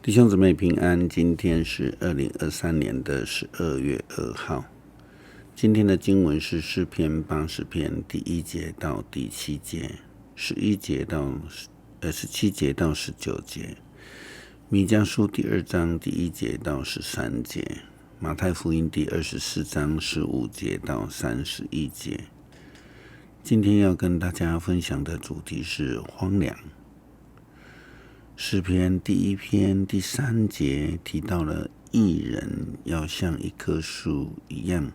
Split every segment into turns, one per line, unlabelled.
弟兄姊妹平安，今天是2023年的12月2号。今天的经文是诗篇80篇第1节到第7节，17节到19节，弥迦书第2章第1节到13节，马太福音第24章15节到31节。今天要跟大家分享的主题是荒凉。诗篇第1篇第3节提到了义人要像一棵树一样，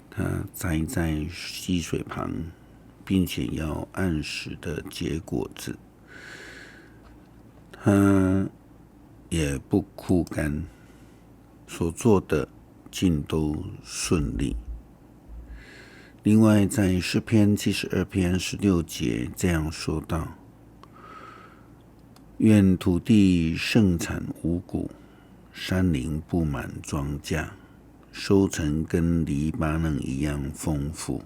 他栽在溪水旁，并且要按时的结果子，他也不枯干，所做的尽都顺利。另外在诗篇72篇16节这样说道：愿土地盛产五谷，山林布满庄稼，收成跟黎巴嫩一样丰富。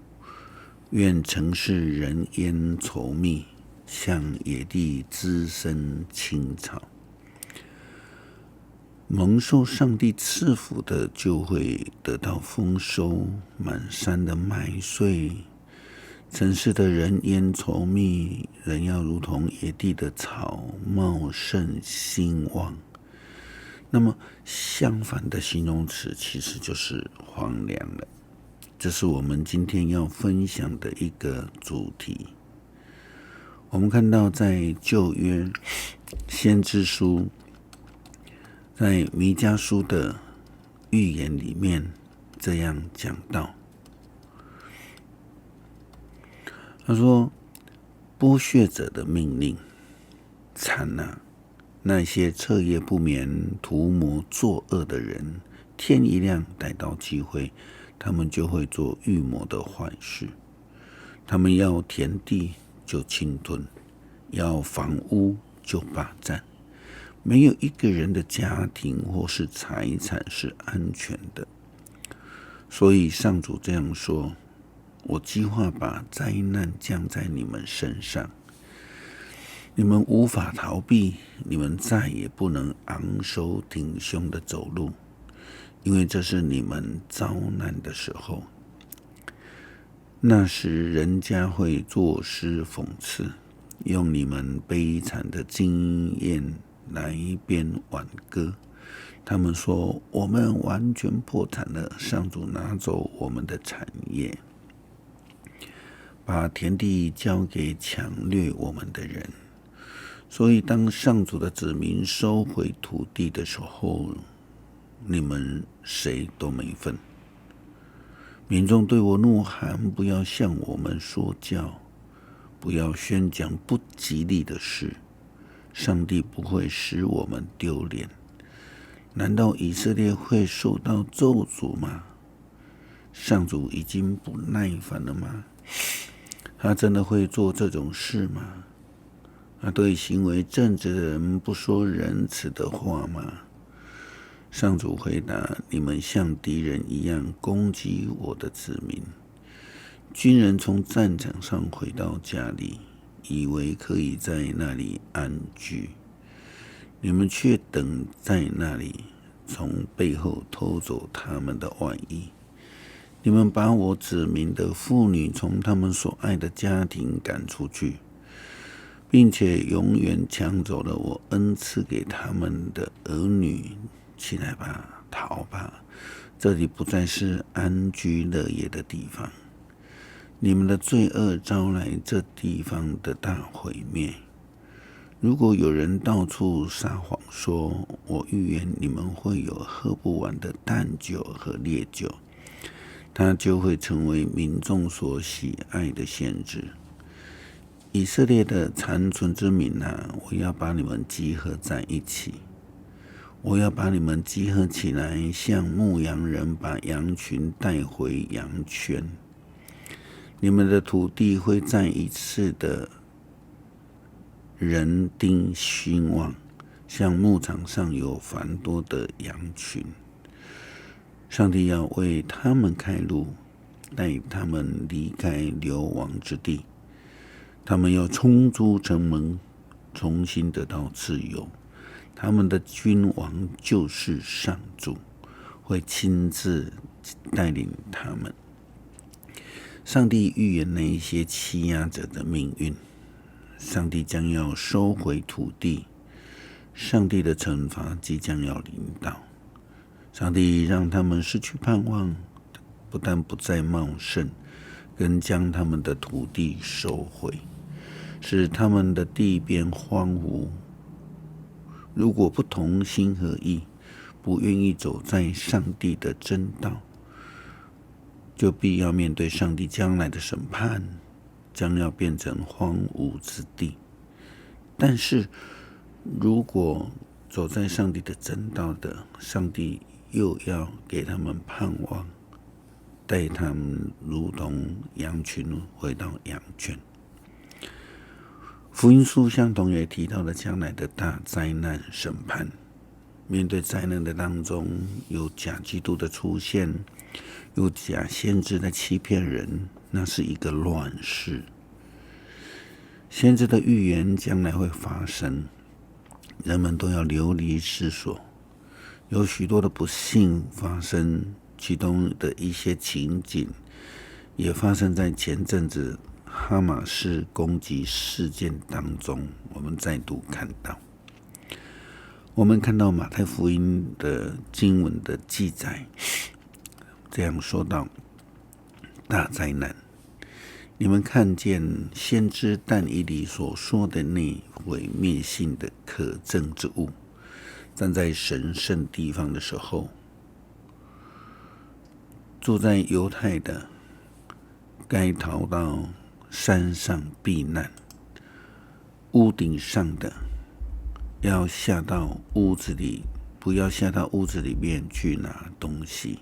愿城市人烟稠密，像野地滋生青草。蒙受上帝赐福的就会得到丰收，满山的麦穗，城市的人烟稠密，人要如同野地的草，茂盛兴旺。那么相反的形容词其实就是荒凉了。这是我们今天要分享的一个主题。我们看到在旧约先知书，在弥迦书的预言里面这样讲到，他说：剥削者的命令惨啊！那些彻夜不眠、图谋作恶的人，天一亮逮到机会，他们就会做预谋的坏事。他们要田地就侵吞，要房屋就霸占。没有一个人的家庭或是财产是安全的。所以上主这样说：我计划把灾难降在你们身上，你们无法逃避，你们再也不能昂首挺胸的走路，因为这是你们遭难的时候。那时人家会作诗讽刺，用你们悲惨的经验来编挽歌。他们说：我们完全破产了，上主拿走我们的产业，把田地交给抢掠我们的人。所以当上主的子民收回土地的时候，你们谁都没份。民众对我怒喊：不要向我们说教，不要宣讲不吉利的事。上帝不会使我们丢脸。难道以色列会受到咒诅吗？上主已经不耐烦了吗？他真的会做这种事吗？他对行为正直的人不说仁慈的话吗？上主回答：你们像敌人一样攻击我的子民。军人从战场上回到家里，以为可以在那里安居，你们却等在那里，从背后偷走他们的外衣。你们把我子民的妇女从他们所爱的家庭赶出去，并且永远抢走了我恩赐给他们的儿女。起来吧，逃吧，这里不再是安居乐业的地方。你们的罪恶招来这地方的大毁灭。如果有人到处撒谎说，我预言你们会有喝不完的淡酒和烈酒，他就会成为民众所喜爱的先知。以色列的残存之民啊，我要把你们集合在一起，我要把你们集合起来，像牧羊人把羊群带回羊圈。你们的土地会再一次的人丁兴旺，像牧场上有繁多的羊群。上帝要为他们开路，带他们离开流亡之地。他们要冲出城门，重新得到自由。他们的君王就是上主，会亲自带领他们。上帝预言那一些欺压者的命运，上帝将要收回土地，上帝的惩罚即将要临到。上帝让他们失去盼望，不但不再茂盛，更将他们的土地收回，使他们的地变荒芜。如果不同心合意，不愿意走在上帝的真道，就必要面对上帝将来的审判，将要变成荒芜之地。但是如果走在上帝的真道的，上帝又要给他们盼望，带他们如同羊群回到羊圈。福音书相同也提到了将来的大灾难审判。面对灾难的当中，有假基督的出现，有假先知的欺骗人，那是一个乱世。先知的预言将来会发生，人们都要流离失所，有许多的不幸发生，其中的一些情景也发生在前阵子哈马斯攻击事件当中，我们再度看到。我们看到马太福音的经文的记载，这样说到大灾难，你们看见先知但以理所说的那毁灭性的可憎之物，站在神圣地方的时候，住在犹太的该逃到山上避难，屋顶上的要下到屋子里，不要下到屋子里面去拿东西。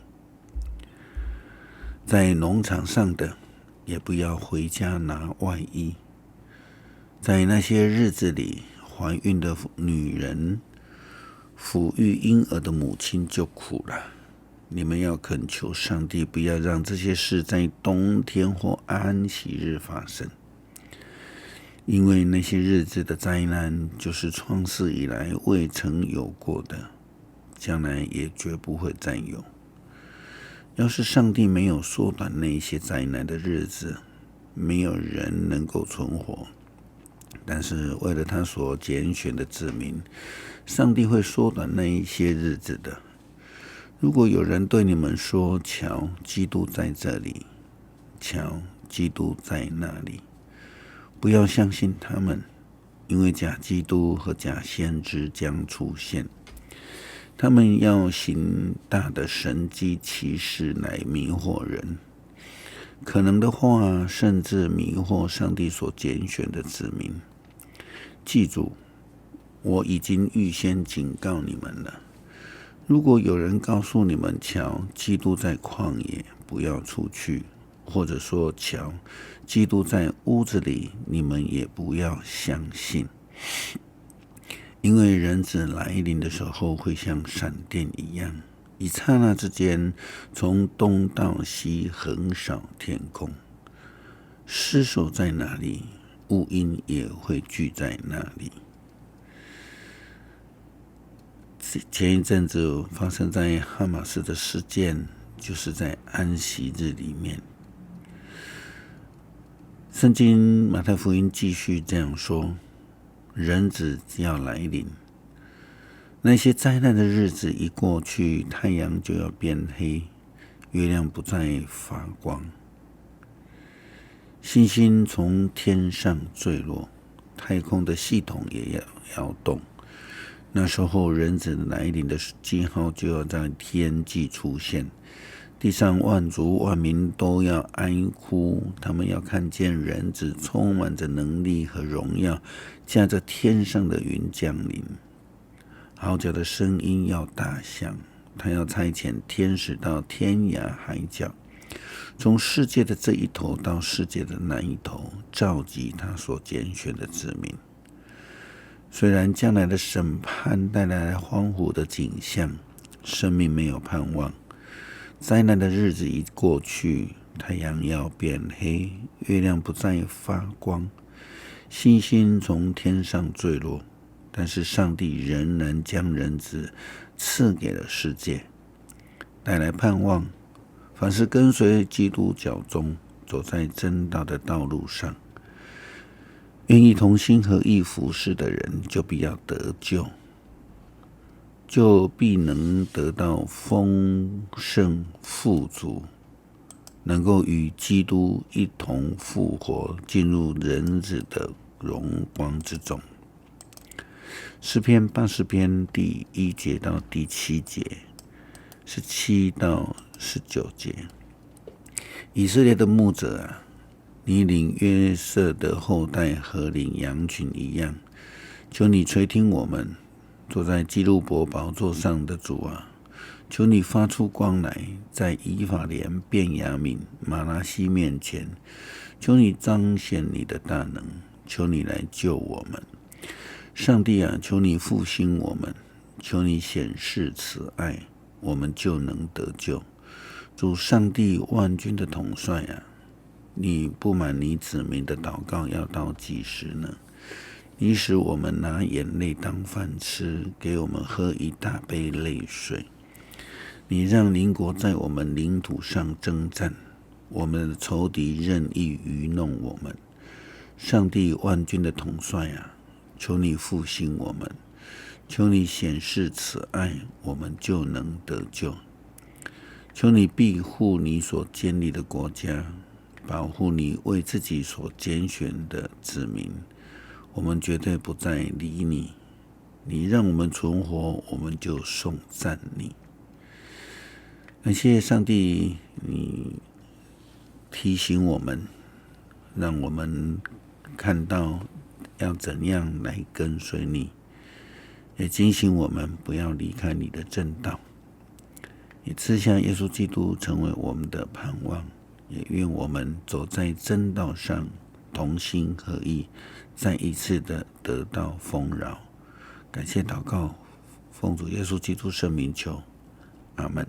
在农场上的也不要回家拿外衣。在那些日子里，怀孕的女人、抚育婴儿的母亲就苦了。你们要恳求上帝，不要让这些事在冬天或安息日发生。因为那些日子的灾难，就是创世以来未曾有过的，将来也绝不会再有。要是上帝没有缩短那些灾难的日子，没有人能够存活。但是为了他所拣选的子民，上帝会缩短那一些日子的。如果有人对你们说：“瞧，基督在这里，瞧，基督在那里。”不要相信他们，因为假基督和假先知将出现。他们要行大的神迹奇事来迷惑人，可能的话，甚至迷惑上帝所拣选的子民。记住，我已经预先警告你们了。如果有人告诉你们：“瞧，基督在旷野，不要出去。”或者说：“瞧，基督在屋子里，你们也不要相信。”因为人子来临的时候会像闪电一样，一刹那之间，从东到西横扫天空。尸首在哪里，乌鹰也会聚在那里。前一阵子发生在哈马斯的事件，就是在安息日里面。圣经马太福音继续这样说：人子要来临，那些灾难的日子一过去，太阳就要变黑，月亮不再发光，星星从天上坠落，太空的系统也要摇动。那时候人子来临的记号就要在天际出现，地上万族万民都要哀哭，他们要看见人子充满着能力和荣耀，驾着天上的云降临。号角的声音要大响，他要差遣天使到天涯海角，从世界的这一头到世界的那一头，召集他所拣选的子民。虽然将来的审判带来荒芜的景象，生命没有盼望，灾难的日子一过去，太阳要变黑，月亮不再发光，星星从天上坠落，但是上帝仍然将人子赐给了世界，带来盼望。凡是跟随基督脚踪，走在真道的道路上，愿意同心合意服侍的人，就必要得救，就必能得到丰盛富足，能够与基督一同复活，进入人子的荣光之中。诗篇80篇第1节到第7节，17到19节。以色列的牧者啊，你领约瑟的后代和领羊群一样，求你垂听我们，坐在基路伯宝座上的主啊，求你发出光来，在以法莲、便雅悯、马拿西面前，求你彰显你的大能，求你来救我们。上帝啊，求你复兴我们，求你显示慈爱，我们就能得救。主上帝万军的统帅啊，你不满你子民的祷告要到几时呢？你使我们拿眼泪当饭吃，给我们喝一大杯泪水。你让邻国在我们领土上征战，我们的仇敌任意愚弄我们。上帝万军的统帅啊，求你复兴我们，求你显示慈爱，我们就能得救。求你庇护你所建立的国家，保护你为自己所拣选的子民，我们绝对不再离你。你让我们存活，我们就颂赞你。感谢上帝，你提醒我们，让我们看到要怎样来跟随你，也警醒我们不要离开你的正道，也赐下耶稣基督成为我们的盼望，也愿我们走在真道上，同心合意，再一次的得到丰饶。感谢祷告，奉主耶稣基督圣名求，阿们。